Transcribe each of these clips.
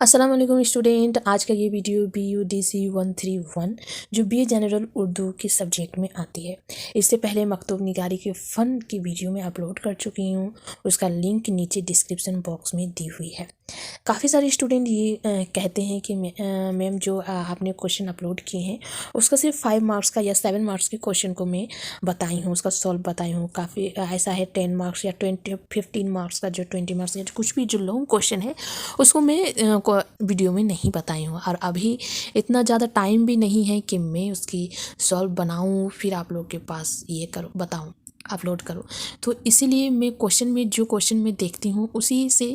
अस्सलाम वालेकुम स्टूडेंट। आज का ये वीडियो BUDC 131 जो BA जनरल उर्दू के सब्जेक्ट में आती है। इससे पहले मकतूब निगारी के फ़न की वीडियो में अपलोड कर चुकी हूँ, उसका लिंक नीचे डिस्क्रिप्शन बॉक्स में दी हुई है। काफ़ी सारे स्टूडेंट ये कहते हैं कि मैम जो आपने क्वेश्चन अपलोड किए हैं उसका सिर्फ 5 मार्क्स का या 7 मार्क्स के क्वेश्चन को मैं बताई हूँ, उसका सॉल्व बताई हूँ। काफ़ी ऐसा है 10 मार्क्स या 15 मार्क्स का जो 20 मार्क्स या कुछ भी जो लॉन्ग क्वेश्चन है उसको मैं वीडियो में नहीं बताई हूँ। और अभी इतना ज़्यादा टाइम भी नहीं है कि मैं उसकी सॉल्व बनाऊँ फिर आप लोग के पास ये करो बताऊँ अपलोड करो। तो इसीलिए मैं क्वेश्चन में जो क्वेश्चन मैं देखती हूँ उसी से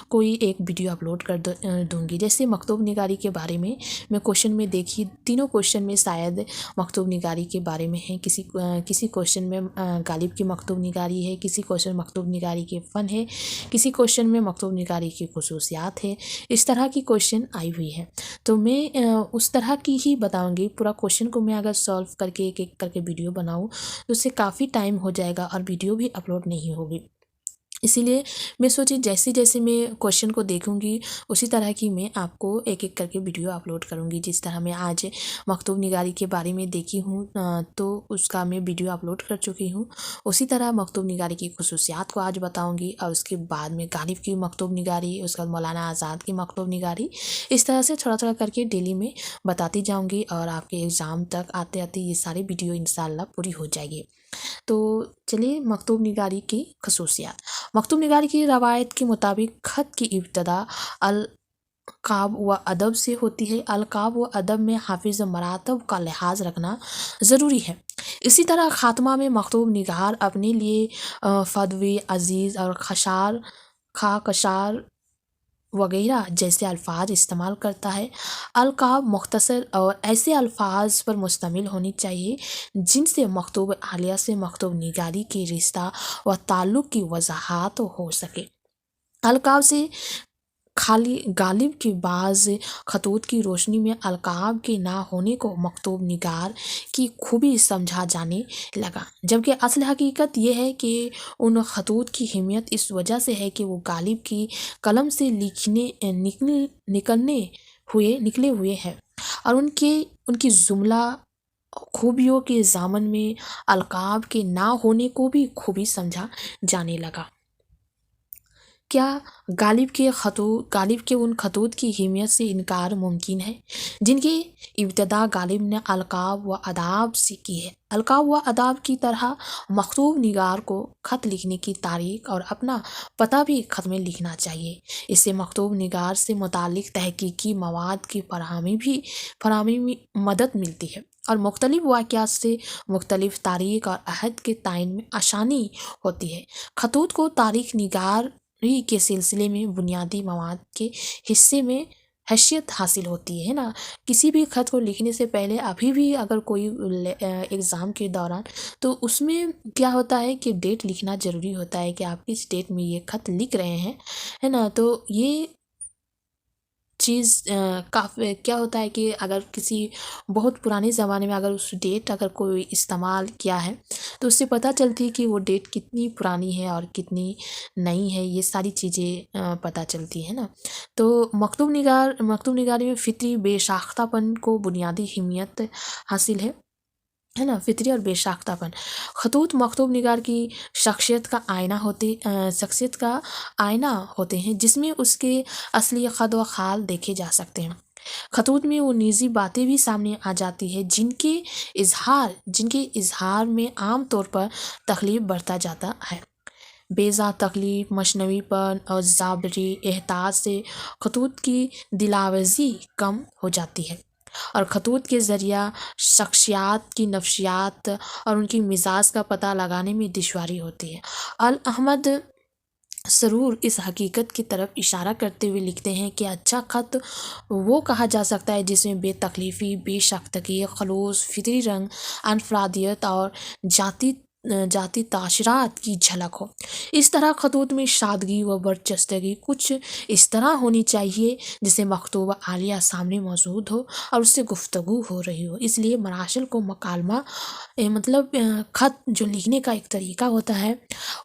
कोई एक वीडियो अपलोड कर दूँगी। जैसे मकतूब निगारी के बारे में मैं क्वेश्चन में देखी, तीनों क्वेश्चन में शायद मकतूब निगारी के बारे में है। किसी क्वेश्चन में गालिब की मकतूब निगारी है, किसी क्वेश्चन मकतूब निगारी के फ़न है, किसी क्वेश्चन में मकतूब निगारी की खुसूसियात है। इस तरह की क्वेश्चन आई हुई है तो मैं उस तरह की ही बताऊँगी। पूरा क्वेश्चन को मैं अगर सॉल्व करके एक एक करके वीडियो बनाऊँ तो उससे काफ़ी टाइम हो जाएगा और वीडियो भी अपलोड नहीं होगी। इसीलिए मैं सोची जैसे जैसे मैं क्वेश्चन को देखूंगी उसी तरह की मैं आपको एक एक करके वीडियो अपलोड करूंगी। जिस तरह मैं आज मकतूब निगारी के बारे में देखी हूँ तो उसका मैं वीडियो अपलोड कर चुकी हूँ, उसी तरह मकतूब निगारी की खुसूसियात को आज बताऊंगी। और उसके बाद में गालिब की मकतूब निगारी, उसके बाद मौलाना आज़ाद की मकतूब निगारी, इस तरह से थोड़ा थोड़ा करके डेली में बताती जाऊँगी और आपके एग्ज़ाम तक आते आते ये सारी वीडियो इंशाल्लाह पूरी हो जाएगी। तो चलिए मकतूब निगारी की खसूसियात। मकतूब निगारी की रवायत के मुताबिक ख़त की इब्तदा अलक़ाब व अदब से होती है। अलक़ाब व अदब में हाफिज़ मरातब का लिहाज रखना ज़रूरी है। इसी तरह ख़ात्मा में मकतूब निगार अपने लिए फ़दवी, अज़ीज़ और खशार, खाकशार वगैरह जैसे अल्फाज इस्तेमाल करता है। अलक़ाब मुख्तसर और ऐसे अल्फाज पर मुश्तमिल होनी चाहिए जिनसे मकतूब आलिया से मकतूब निगारी के रिश्ता व ताल्लुक़ की वज़ाहत हो सके। अलक़ाब से खाली गालिब की बाज़ ख़तूत की रोशनी में अलक़ाब के ना होने को मकतूब निगार की खूबी समझा जाने लगा, जबकि असल हकीकत यह है कि उन ख़तूत की अहमियत इस वजह से है कि वो गालिब की कलम से निकले हुए हैं और उनकी जुमला खूबियों के ज़ामन में अलक़ाब के ना होने को भी खूबी समझा जाने लगा। क्या गालिब के उन ख़तूत की अहमियत से इनकार मुमकिन है जिनकी इब्तदा गालिब ने अलक़ाब व आदाब से की है? अलक़ाब व आदाब की तरह मकतूब निगार को ख़त लिखने की तारीख़ और अपना पता भी ख़त में लिखना चाहिए। इससे मकतूब निगार से मुताल्लिक़ तहक़ीक़ी मवाद की फराहमी में मदद मिलती है और मुख्तलिफ़ वाक़यात से मुख्तलिफ़ तारीख़ और अहद के तयन में आसानी होती है। ख़तूत को तारीख़ निगार के सिलसिले में बुनियादी मवाद के हिस्से में हैसियत हासिल होती है ना। किसी भी ख़त को लिखने से पहले अभी भी अगर कोई एग्ज़ाम के दौरान तो उसमें क्या होता है कि डेट लिखना ज़रूरी होता है कि आप किस डेट में ये ख़त लिख रहे हैं, है ना। तो ये चीज़ काफ़ी क्या होता है कि अगर किसी बहुत पुराने ज़माने में अगर उस डेट अगर कोई इस्तेमाल किया है तो उससे पता चलती है कि वो डेट कितनी पुरानी है और कितनी नई है, ये सारी चीज़ें पता चलती है ना। तो मकतूब निगारी में फ़ितरी बेसाख्तापन को बुनियादी अहमियत हासिल है ना, फ़ितरी और बेसाख्तापन। ख़तूत मकतूब निगार की शख्सियत का आईना होते हैं जिसमें उसके असली क़द व ख़ाल देखे जा सकते हैं। ख़तूत में वो निजी बातें भी सामने आ जाती है जिनके इजहार में आम तौर पर तकलीफ़ बरता जाता है। बेजा तकलीफ़, मशनवीपन और ज़ाबरी एहसास से ख़तूत की दिलावेज़ी कम हो जाती है और ख़तूत के ज़रिया शख्सियात की नफ्सियात और उनकी मिजाज का पता लगाने में दुश्वारी होती है। अल अहमद सरूर इस हकीकत की तरफ इशारा करते हुए लिखते हैं कि अच्छा ख़त वो कहा जा सकता है जिसमें बेतकलीफ़ी, बेशख्तगी, खलूस, फितरी रंग, अनफरादियत और ذاتی تاثرات کی جھلک ہو۔ اس طرح خطوط میں سادگی و برجستگی کچھ اس طرح ہونی چاہیے جسے مکتوبہ عالیہ سامنے موجود ہو اور اس سے گفتگو ہو رہی ہو۔ اس لیے مراسل کو مکالمہ مطلب خط جو لکھنے کا ایک طریقہ ہوتا ہے،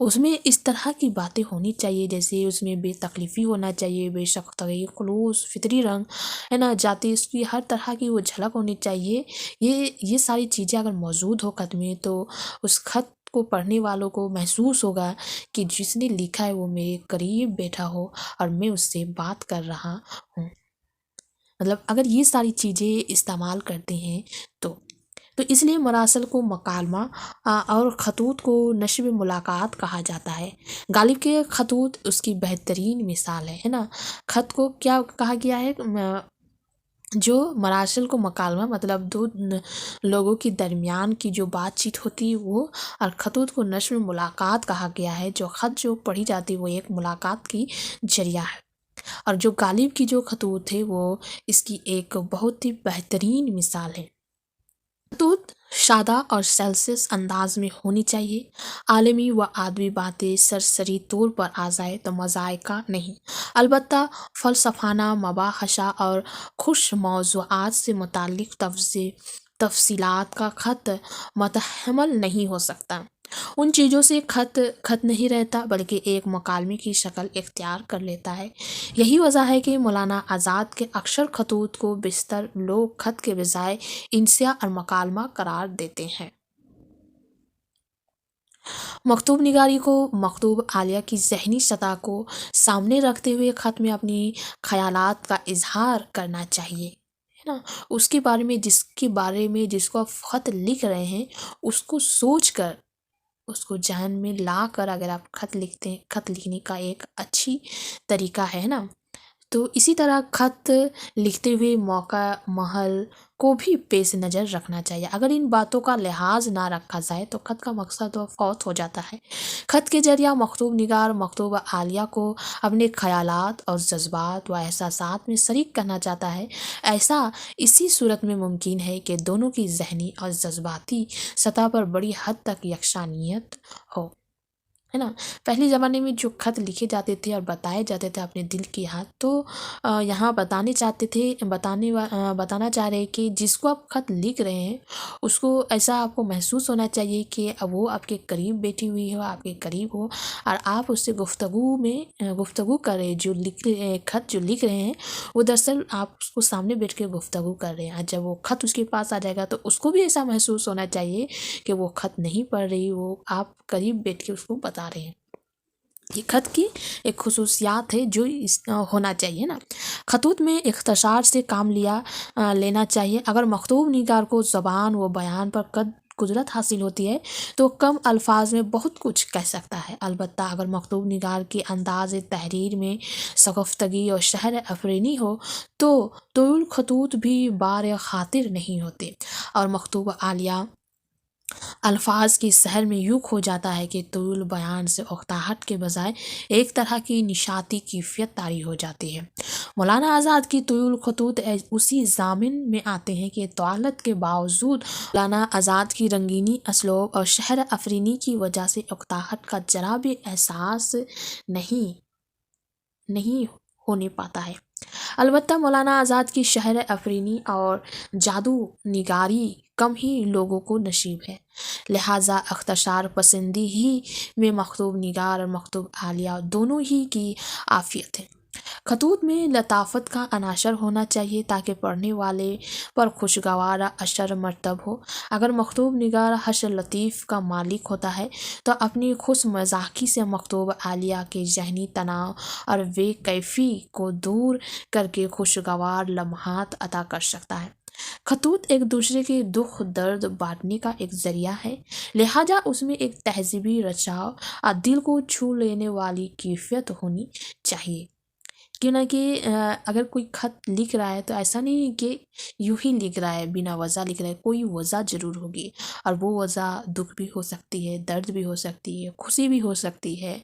اس میں اس طرح کی باتیں ہونی چاہیے، جیسے اس میں بے تکلیفی ہونا چاہیے، بے شختگی، خلوص، فطری رنگ ہے نا، جاتی اس کی ہر طرح کی وہ جھلک ہونی چاہیے۔ یہ ساری چیزیں اگر موجود ہو خط میں تو اس خط کو پڑھنے والوں کو محسوس ہوگا کہ جس نے لکھا ہے وہ میرے قریب بیٹھا ہو اور میں اس سے بات کر رہا ہوں۔ مطلب اگر یہ ساری چیزیں استعمال کرتے ہیں تو اس لیے مراسل کو مکالمہ اور خطوط کو نشر ملاقات کہا جاتا ہے۔ غالب کے خطوط اس کی بہترین مثال ہے نا۔ خط کو کیا کہا گیا ہے؟ جو مراسل کو مکالمہ مطلب دو لوگوں کے درمیان کی جو بات چیت ہوتی ہے وہ، اور خطوط کو نشر ملاقات کہا گیا ہے۔ جو خط جو پڑھی جاتی ہے وہ ایک ملاقات کی ذریعہ ہے، اور جو غالب کی جو خطوط ہے وہ اس کی ایک بہت ہی بہترین مثال ہے۔ خطوط سادہ اور سلسس انداز میں ہونی چاہیے۔ عالمی و ادبی باتیں سرسری طور پر آ جائے تو مذائقہ نہیں، البتہ فلسفانہ مباحثہ اور خوش موضوعات سے متعلق تفصیلات کا خط متحمل نہیں ہو سکتا۔ ان چیزوں سے خط نہیں رہتا بلکہ ایک مکالمے کی شکل اختیار کر لیتا ہے۔ یہی وجہ ہے کہ مولانا آزاد کے اکثر خطوط کو بیشتر لوگ خط کے بجائے انشاء اور مکالمہ قرار دیتے ہیں۔ مکتوب نگاری کو مکتوب عالیہ کی ذہنی سطح کو سامنے رکھتے ہوئے خط میں اپنی خیالات کا اظہار کرنا چاہیے، ہے نا۔ اس کے بارے میں جس کو آپ خط لکھ رہے ہیں اس کو سوچ کر، اس کو ذہن میں لا کر اگر آپ خط لکھتے ہیں، خط لکھنے کا ایک اچھی طریقہ ہے نا۔ تو اسی طرح خط لکھتے ہوئے موقع محل کو بھی پیش نظر رکھنا چاہیے۔ اگر ان باتوں کا لحاظ نہ رکھا جائے تو خط کا مقصد فوت ہو جاتا ہے۔ خط کے ذریعہ مکتوب نگار مکتوبہ عالیہ کو اپنے خیالات اور جذبات و احساسات میں شریک کرنا چاہتا ہے۔ ایسا اسی صورت میں ممکن ہے کہ دونوں کی ذہنی اور جذباتی سطح پر بڑی حد تک یکسانیت ہو، ہے نا۔ پہلے زمانے میں جو خط لکھے جاتے تھے اور بتائے جاتے تھے اپنے دل کی بات، تو یہاں بتانا چاہ رہے کہ جس کو آپ خط لکھ رہے ہیں اس کو ایسا آپ کو محسوس ہونا چاہیے کہ وہ آپ کے قریب بیٹھی ہوئی ہو، آپ کے قریب ہو، اور آپ اس سے گفتگو کر رہے، خط جو لکھ رہے ہیں وہ دراصل آپ اس کو سامنے بیٹھ کے گفتگو کر رہے ہیں۔ جب وہ خط اس کے پاس آ جائے گا تو اس کو بھی ایسا محسوس ہونا چاہیے کہ وہ خط نہیں پڑھ رہی، وہ آپ قریب بیٹھ کے اس کو بتا رہے ہیں۔ یہ خط کی ایک خصوصیات ہے جو ہونا چاہیے نا۔ خطوط میں اختصار سے کام لینا چاہیے۔ اگر مکتوب نگار کو زبان و بیان پر قدرت حاصل ہوتی ہے تو کم الفاظ میں بہت کچھ کہہ سکتا ہے۔ البتہ اگر مکتوب نگار کے انداز تحریر میں شگفتگی اور شہر افرینی ہو تو طویل خطوط بھی بار خاطر نہیں ہوتے، اور مکتوب عالیہ الفاظ کی شہر میں یوں کھو جاتا ہے کہ طویل بیان سے اکتاہٹ کے بجائے ایک طرح کی نشاطی کیفیت طاری ہو جاتی ہے۔ مولانا آزاد کی طویل خطوط اسی ضامن میں آتے ہیں کہ طوالت کے باوجود مولانا آزاد کی رنگینی، اسلوب اور شہر افرینی کی وجہ سے اکتاہٹ کا ذرا بھی احساس نہیں ہونے پاتا ہے۔ البتہ مولانا آزاد کی شہر افرینی اور جادو نگاری کم ہی لوگوں کو نصیب ہے، لہٰذا اختصار پسندی ہی میں مکتوب نگار اور مکتوب عالیہ دونوں ہی کی عافیت ہے۔ خطوط میں لطافت کا عنصر ہونا چاہیے تاکہ پڑھنے والے پر خوشگوار اثر مرتب ہو۔ اگر مکتوب نگار حسن لطیف کا مالک ہوتا ہے تو اپنی خوش مزاحی سے مکتوب عالیہ کے ذہنی تناؤ اور بے کیفی کو دور کر کے خوشگوار لمحات عطا کر سکتا ہے۔ خطوط ایک دوسرے کے دکھ درد بانٹنے کا ایک ذریعہ ہے، لہٰذا اس میں ایک تہذیبی رچاؤ اور دل کو چھو لینے والی کیفیت ہونی چاہیے۔ کیونکہ اگر کوئی خط لکھ رہا ہے تو ایسا نہیں کہ یوں ہی لکھ رہا ہے، بنا وجہ لکھ رہا ہے، کوئی وجہ ضرور ہوگی، اور وہ وجہ دکھ بھی ہو سکتی ہے، درد بھی ہو سکتی ہے، خوشی بھی ہو سکتی ہے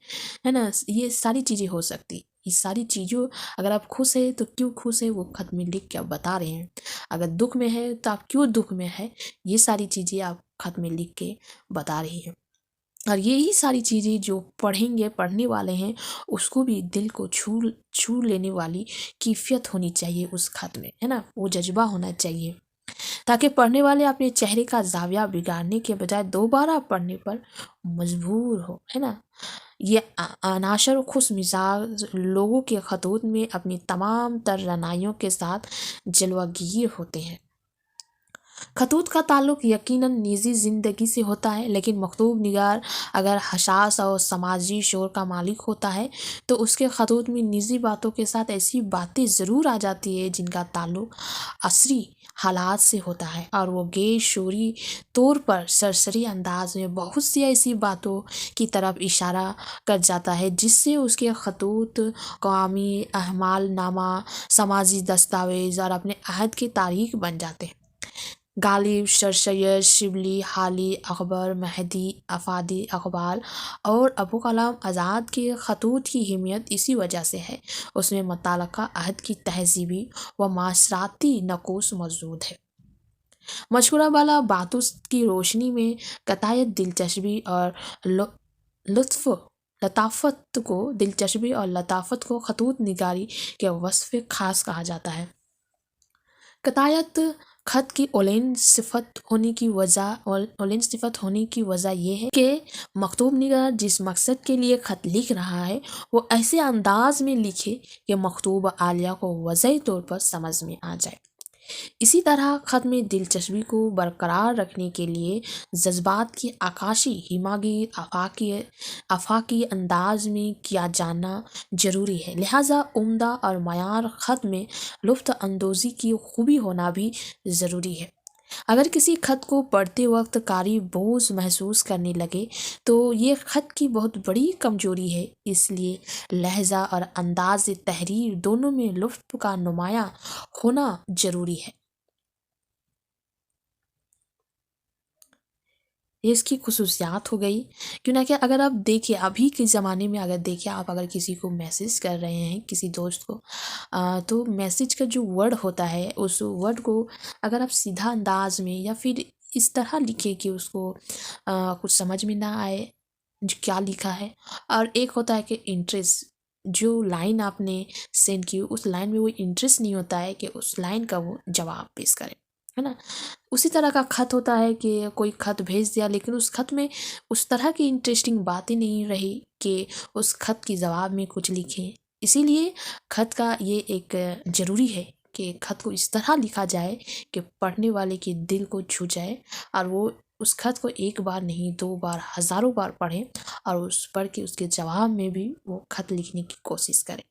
نا۔ یہ ساری چیزیں ہو سکتی، یہ ساری چیزوں اگر آپ خوش ہیں تو کیوں خوش ہیں وہ خط میں لکھ کے آپ بتا رہے ہیں، اگر دکھ میں ہے تو آپ کیوں دکھ میں ہے، یہ ساری چیزیں آپ خط میں لکھ کے بتا رہی ہیں۔ اور यही सारी चीज़ें जो पढ़ेंगे पढ़ने वाले हैं उसको भी दिल को छू लेने वाली कैफियत होनी चाहिए उस खत में, है ना, वो जज्बा होना चाहिए, ताकि पढ़ने वाले अपने चेहरे का जाविया बिगाड़ने के बजाय दोबारा पढ़ने पर मजबूर हो, है ना। ये अनाशर और खुश मिजाज लोगों के खतूत में अपनी तमाम तर रनाइयों के साथ जलवागीर होते हैं। खतूत का ताल्लुक यकीनन निजी ज़िंदगी से होता है, लेकिन मकतूब निगार अगर हसास और समाजी शोर का मालिक होता है तो उसके खतूत में निजी बातों के साथ ऐसी बातें ज़रूर आ जाती है जिनका ताल्लुक असरी हालात से होता है, और वो गैर शोरी तौर पर सरसरी अंदाज में बहुत सी ऐसी बातों की तरफ इशारा कर जाता है जिससे उसके खतूत कौमी अहमाल नामा, समाजी दस्तावेज़ और अपने अहद की तारीख बन जाते हैं। गालिब, सर सैयद, शिबली, हाली, अकबर, मेहदी, अफादी, अकबाल और अबू कलाम आज़ाद के खतूत की अहमियत इसी वजह से है, उसमें मुतल्लका अहद की तहज़ीबी व माशराती नक़ूस मौजूद है। मशकूरा वाला बातों की रोशनी में कतायत दिलचस्पी और लताफत को खतूत निगारी के वस्फ़ ख़ास कहा जाता है। कतायत खत की ओलेन सिफत होने की वजह यह है कि मकतूब निगार जिस मकसद के लिए खत लिख रहा है वो ऐसे अंदाज में लिखे कि मकतूब आलिया को वाज़ेह तौर पर समझ में आ जाए। इसी तरह खत में दिलचस्पी को बरकरार रखने के लिए जज्बात की अक्कासी हिमागीर आफाकी अंदाज में किया जाना जरूरी है, लिहाजा उम्दा और मयार खत में लुफ्त अंदोज़ी की खूबी होना भी ज़रूरी है। अगर किसी खत को पढ़ते वक्त कारी बोझ महसूस करने लगे तो ये खत की बहुत बड़ी कमजोरी है, इसलिए लहजा और अंदाज तहरीर दोनों में लुत्फ़ का नुमायाँ होना जरूरी है। ये इसकी खुसूसियात हो गई, क्यों ना कि अगर आप देखिए अभी के ज़माने में अगर देखिए आप अगर किसी को मैसेज कर रहे हैं किसी दोस्त को तो मैसेज का जो वर्ड होता है उस वर्ड को अगर आप सीधा अंदाज में या फिर इस तरह लिखे कि उसको कुछ समझ में ना आए जो क्या लिखा है, और एक होता है कि इंटरेस्ट जो लाइन आपने सेंड की उस लाइन में वो इंटरेस्ट नहीं होता है कि उस लाइन का वो जवाब पेश करे, है ना। उसी तरह का खत होता है कि कोई खत भेज दिया लेकिन उस खत में उस तरह की इंटरेस्टिंग बातें नहीं रही कि उस खत की जवाब में कुछ लिखें। इसीलिए खत का ये एक ज़रूरी है कि खत को इस तरह लिखा जाए कि पढ़ने वाले के दिल को छू जाए और वो उस खत को एक बार नहीं 2 बार हज़ारों बार पढ़े और उस पढ़ के उसके जवाब में भी वो खत लिखने की कोशिश करे,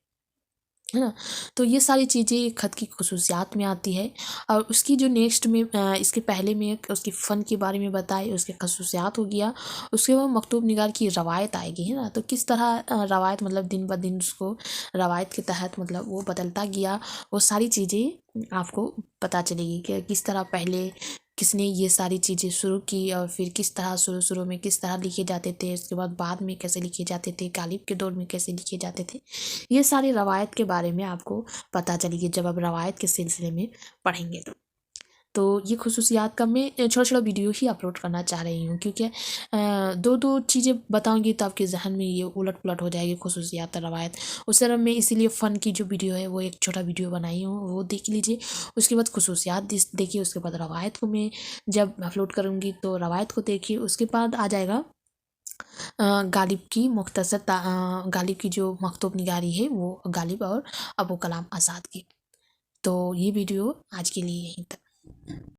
है ना। तो ये सारी चीज़ें खत की खुसूसियात में आती है। और उसकी जो नेक्स्ट में इसके पहले में उसकी फ़न के बारे में बताई, उसके खुसूसियात हो गया, उसके बाद मकतूब निगार की रवायत आएगी, है ना। तो किस तरह रवायत मतलब दिन ब दिन उसको रवायत के तहत मतलब वो बदलता गया, वो सारी चीज़ें आपको पता चलेगी कि किस तरह पहले किसने ये सारी चीज़ें शुरू की और फिर किस तरह शुरू में किस तरह लिखे जाते थे, उसके बाद में कैसे लिखे जाते थे, गालिब के दौर में कैसे लिखे जाते थे। ये सारी रवायत के बारे में आपको पता चलेगी जब आप रवायत के सिलसिले में पढ़ेंगे तो ये खुसूसियात का मैं छोटा वीडियो ही अपलोड करना चाह रही हूँ, क्योंकि दो चीज़ें बताऊँगी तो आपके जहन में ये उलट पुलट हो जाएगी खुसूसियात और रवायत। उस तरह मैं इसीलिए फ़न की जो वीडियो है वो एक छोटा वीडियो बनाई हूँ, वो देख लीजिए। उसके बाद खुसूसियात देखिए, उसके बाद रवायत को मैं जब अपलोड करूँगी तो रवायत को देखिए। उसके बाद आ जाएगा गालिब की गालिब की जो मकतूब निगारी है वो गालिब और अबू कलाम आज़ाद की। तो ये वीडियो आज के लिए यहीं तक।